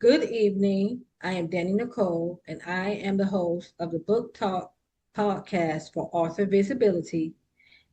Good evening. I am Dani Nicole, and I am the host of the Book Talk podcast for Author Visibility.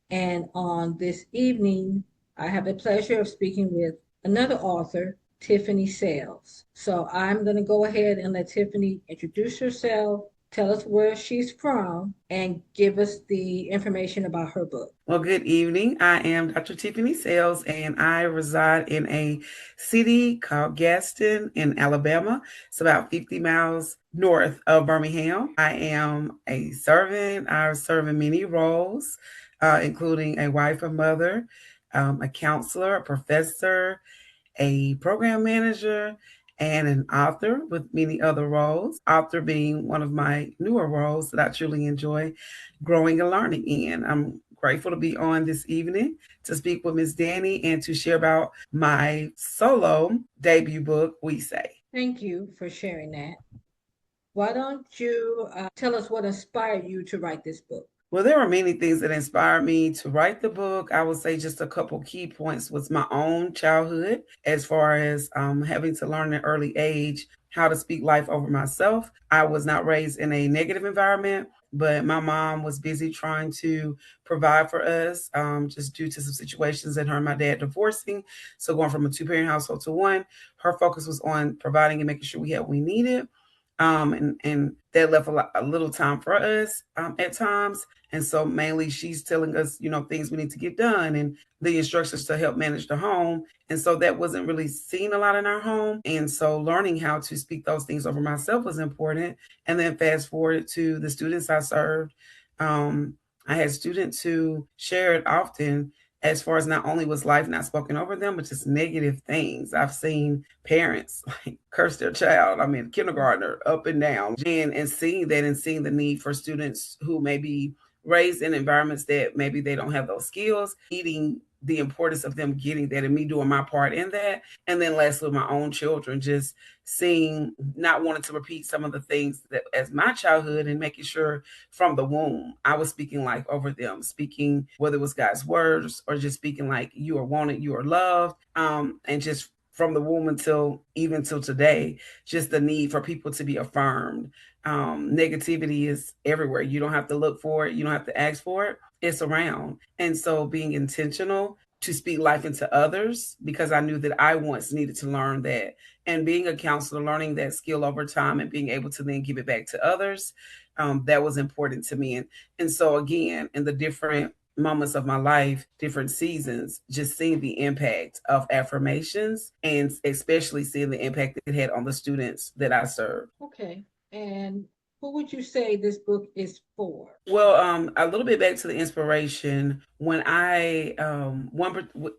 And on this evening, I have the pleasure of speaking with another author, Tiffany Sayles. So I'm going to go ahead and let Tiffany introduce herself, tell us where she's from, and give us the information about her book. Well, good evening. I am Dr. Tiffany Sayles, and I reside in a city called Gaston in Alabama. It's about 50 miles north of Birmingham. I am a servant. I serve in many roles, including a wife, a mother, a counselor, a professor, a program manager, and an author with many other roles. Author being one of my newer roles that I truly enjoy growing and learning in. I'm grateful to be on this evening to speak with Ms. Dani and to share about my solo debut book, We Say. Thank you for sharing that. Why don't you tell us what inspired you to write this book? Well, there were many things that inspired me to write the book. I would say just a couple key points was my own childhood, as far as having to learn at an early age how to speak life over myself. I was not raised in a negative environment, but my mom was busy trying to provide for us, just due to some situations and her and my dad divorcing. So going from a two-parent household to one, her focus was on providing and making sure we had what we needed. And that left a little time for us at times. And so mainly she's telling us, things we need to get done and the instructions to help manage the home. And so that wasn't really seen a lot in our home. And so learning how to speak those things over myself was important. And then fast forward to the students I served. I had students who shared often as far as not only was life not spoken over them, but just negative things. I've seen parents like curse their child. I mean, kindergartner up and down, and seeing that and seeing the need for students who may be raised in environments that maybe they don't have those skills, eating the importance of them getting that and me doing my part in that. And then lastly, my own children, just seeing, not wanting to repeat some of the things that as my childhood and making sure from the womb, I was speaking life over them, speaking whether it was God's words or just speaking like you are wanted, you are loved. And just from the womb until even till today, just the need for people to be affirmed. Negativity is everywhere. You don't have to look for it. You don't have to ask for it. It's around. And so being intentional to speak life into others, because I knew that I once needed to learn that. And being a counselor, learning that skill over time and being able to then give it back to others, that was important to me. And so again, in the different moments of my life, different seasons, just seeing the impact of affirmations and especially seeing the impact it had on the students that I served. Okay. And who would you say this book is for? Well, a little bit back to the inspiration. When I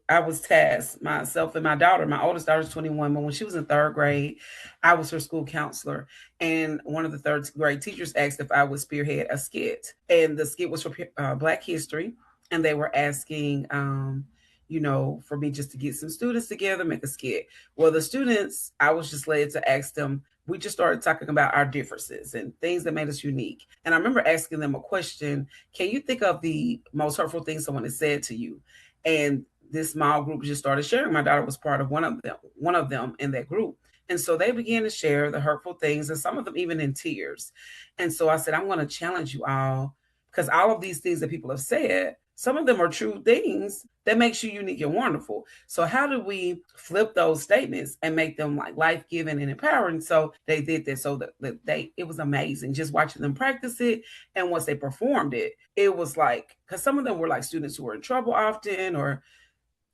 was tasked, myself and my daughter. My oldest daughter is 21, but when she was in third grade, I was her school counselor, and one of the third grade teachers asked if I would spearhead a skit, and the skit was for Black History, and they were asking, for me just to get some students together, make a skit. Well, the students, I was just led to ask them, we just started talking about our differences and things that made us unique. And I remember asking them a question: can you think of the most hurtful thing someone has said to you? And this small group just started sharing. My daughter was part of one of them in that group. And so they began to share the hurtful things, and some of them even in tears. And so I said, I'm going to challenge you all, because all of these things that people have said, some of them are true things that makes you unique and wonderful. So how do we flip those statements and make them like life-giving and empowering? So they did that. So that it was amazing just watching them practice it. And once they performed it, it was like, because some of them were like students who were in trouble often, or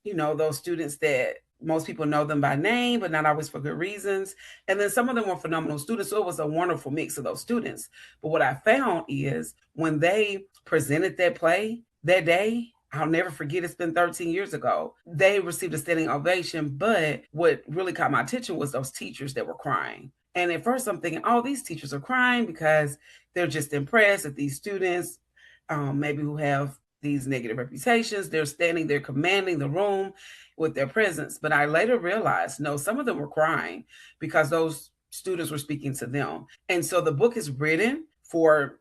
those students that most people know them by name, but not always for good reasons. And then some of them were phenomenal students. So it was a wonderful mix of those students. But what I found is when they presented that play that day, I'll never forget, it's been 13 years ago. They received a standing ovation. But what really caught my attention was those teachers that were crying. And at first I'm thinking, oh, these teachers are crying because they're just impressed at these students, maybe who have these negative reputations. They're standing there commanding the room with their presence. But I later realized, no, some of them were crying because those students were speaking to them. And so the book is written for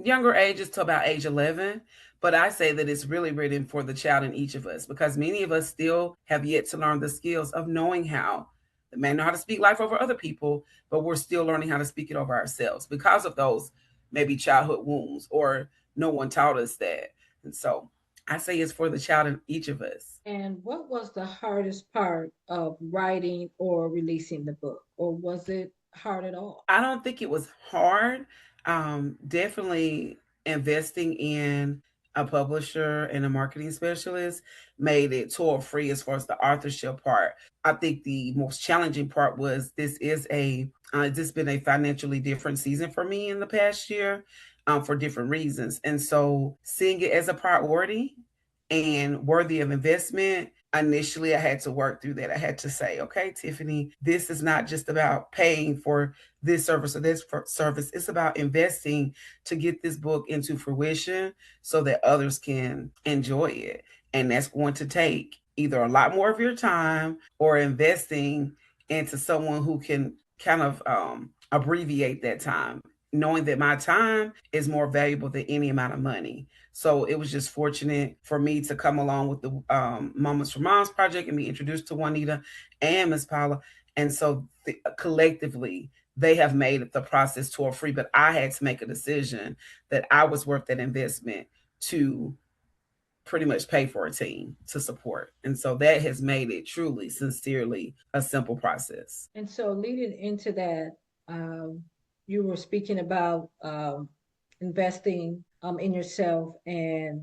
younger ages to about age 11. But I say that it's really written for the child in each of us, because many of us still have yet to learn the skills of knowing how that may know how to speak life over other people, but we're still learning how to speak it over ourselves because of those maybe childhood wounds or no one taught us that. And so I say it's for the child in each of us. And what was the hardest part of writing or releasing the book? Or was it hard at all? I don't think it was hard. Definitely investing in a publisher and a marketing specialist made it toil free as far as the authorship part. I think the most challenging part was this been a financially different season for me in the past year, for different reasons, and so seeing it as a priority and worthy of investment. Initially, I had to work through that. I had to say, okay, Tiffany, this is not just about paying for this service or this service. It's about investing to get this book into fruition so that others can enjoy it. And that's going to take either a lot more of your time or investing into someone who can kind of abbreviate that time, knowing that my time is more valuable than any amount of money. So it was just fortunate for me to come along with the Moments for Moms project and be introduced to Juanita and Miss Paula. And so collectively, they have made the process tour free, but I had to make a decision that I was worth that investment to pretty much pay for a team to support. And so that has made it truly, sincerely a simple process. And so, leading into that, you were speaking about investing in yourself, and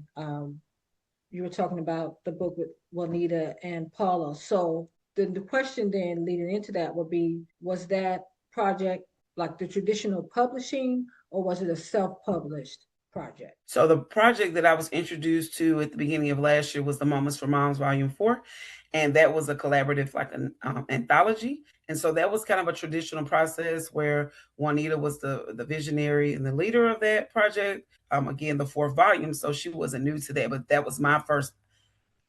you were talking about the book with Juanita and Paula. So, the question then leading into that would be, was that project like the traditional publishing, or was it a self published project? So the project that I was introduced to at the beginning of last year was the Moments for Moms Volume 4. And that was a collaborative, like an anthology. And so that was kind of a traditional process where Juanita was the visionary and the leader of that project. Again, the fourth volume. So she wasn't new to that, but that was my first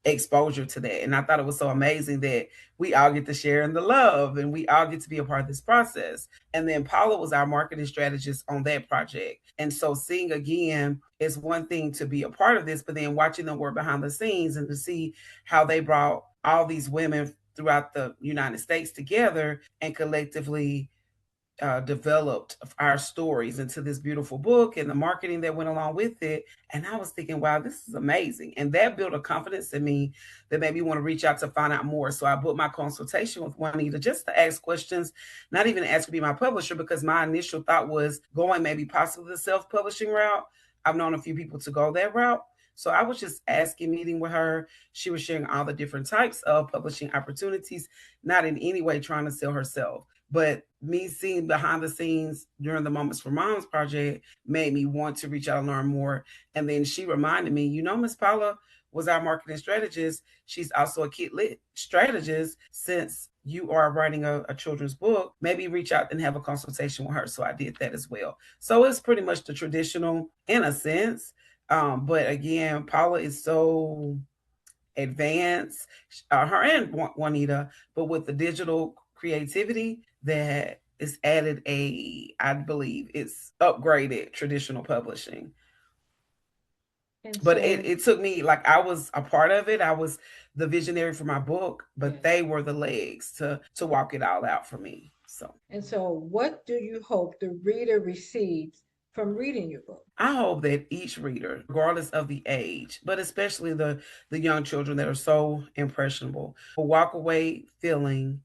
exposure to that. And I thought it was so amazing that we all get to share in the love and we all get to be a part of this process. And then Paula was our marketing strategist on that project. And so seeing again is one thing to be a part of this, but then watching them work behind the scenes and to see how they brought all these women throughout the United States together and collectively developed our stories into this beautiful book and the marketing that went along with it. And I was thinking, wow, this is amazing. And that built a confidence in me that made me want to reach out to find out more. So I booked my consultation with Juanita just to ask questions, not even ask to be my publisher, because my initial thought was going maybe possibly the self publishing route. I've known a few people to go that route. So I was just asking, meeting with her. She was sharing all the different types of publishing opportunities, not in any way trying to sell herself. But me seeing behind the scenes during the Moments for Moms project made me want to reach out and learn more. And then she reminded me, Miss Paula was our marketing strategist. She's also a kid lit strategist. Since you are writing a children's book, maybe reach out and have a consultation with her. So I did that as well. So it's pretty much the traditional in a sense. But again, Paula is so advanced, her and Juanita, but with the digital creativity that is added I believe it's upgraded traditional publishing. And But so, it took me, like, I was a part of it. I was the visionary for my book, but yes. they were the legs to walk it all out for me. So And so, what do you hope the reader receives from reading your book? I hope that each reader, regardless of the age, but especially the young children that are so impressionable, will walk away feeling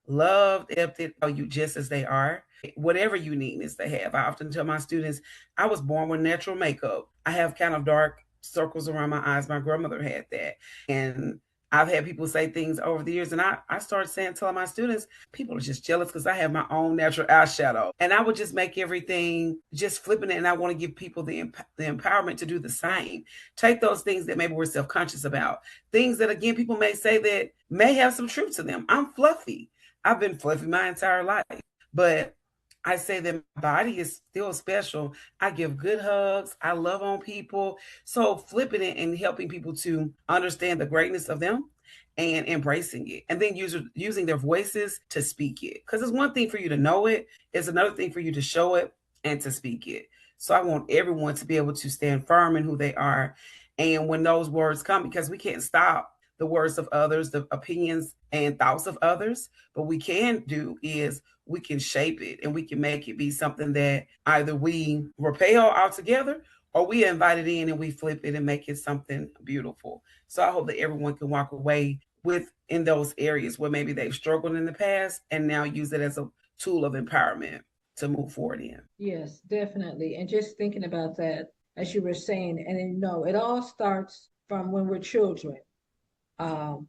loved, accepted, you just as they are, whatever uniqueness they have. I often tell my students, I was born with natural makeup. I have kind of dark circles around my eyes. My grandmother had that. And I've had people say things over the years, and I started telling my students, people are just jealous because I have my own natural eyeshadow. And I would just make everything just flipping it, and I want to give people the empowerment to do the same. Take those things that maybe we're self conscious about, things that, again, people may say that may have some truth to them. I'm fluffy. I've been fluffy my entire life, but I say that my body is still special. I give good hugs. I love on people. So flipping it and helping people to understand the greatness of them and embracing it, and then using their voices to speak it. Because it's one thing for you to know it, it's another thing for you to show it and to speak it. So I want everyone to be able to stand firm in who they are. And when those words come, because we can't stop the words of others, the opinions and thoughts of others. But we can do is we can shape it and we can make it be something that either we repel altogether or we invite it in and we flip it and make it something beautiful. So I hope that everyone can walk away with in those areas where maybe they've struggled in the past and now use it as a tool of empowerment to move forward in. Yes, definitely. And just thinking about that, as you were saying, and then, it all starts from when we're children. Um,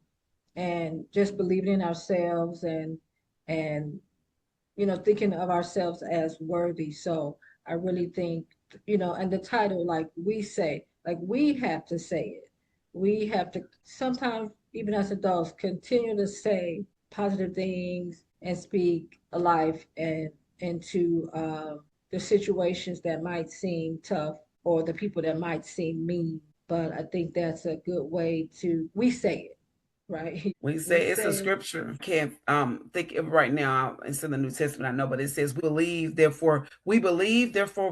and just believing in ourselves and thinking of ourselves as worthy. So I really think, and the title, like we say, like we have to say it. We have to sometimes, even as adults, continue to say positive things and speak life and into the situations that might seem tough or the people that might seem mean. But I think that's a good way to, we say it, right? We We say it's a say it. scripture. Can't think of right now. It's in the New Testament, I know, but it says we believe, therefore we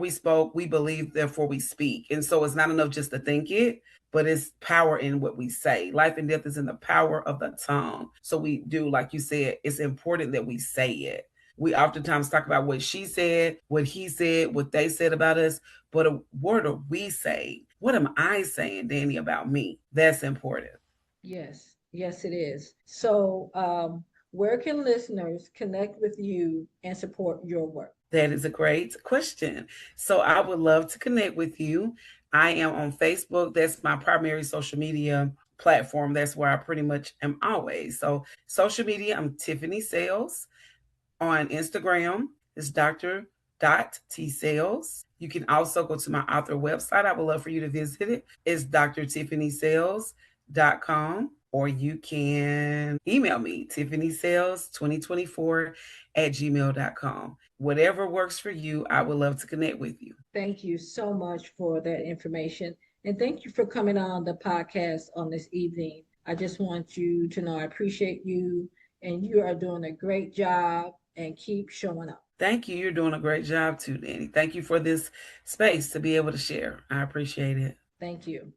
spoke. We believe, therefore we speak. And so it's not enough just to think it, but it's power in what we say. Life and death is in the power of the tongue. So we do, like you said, it's important that we say it. We oftentimes talk about what she said, what he said, what they said about us, but what are we saying? What am I saying, Dani, about me? That's important. Yes, yes, it is. So, where can listeners connect with you and support your work? That is a great question. So I would love to connect with you. I am on Facebook. That's my primary social media platform. That's where I pretty much am always. So social media, I'm Tiffany Sayles. On Instagram, it's Dr. T Sayles. You can also go to my author website. I would love for you to visit it. It's drtiffanySayles.com, or you can email me, TiffanySayles2024 at gmail.com. Whatever works for you, I would love to connect with you. Thank you so much for that information. And thank you for coming on the podcast on this evening. I just want you to know I appreciate you and you are doing a great job and keep showing up. Thank you. You're doing a great job too, Dani. Thank you for this space to be able to share. I appreciate it. Thank you.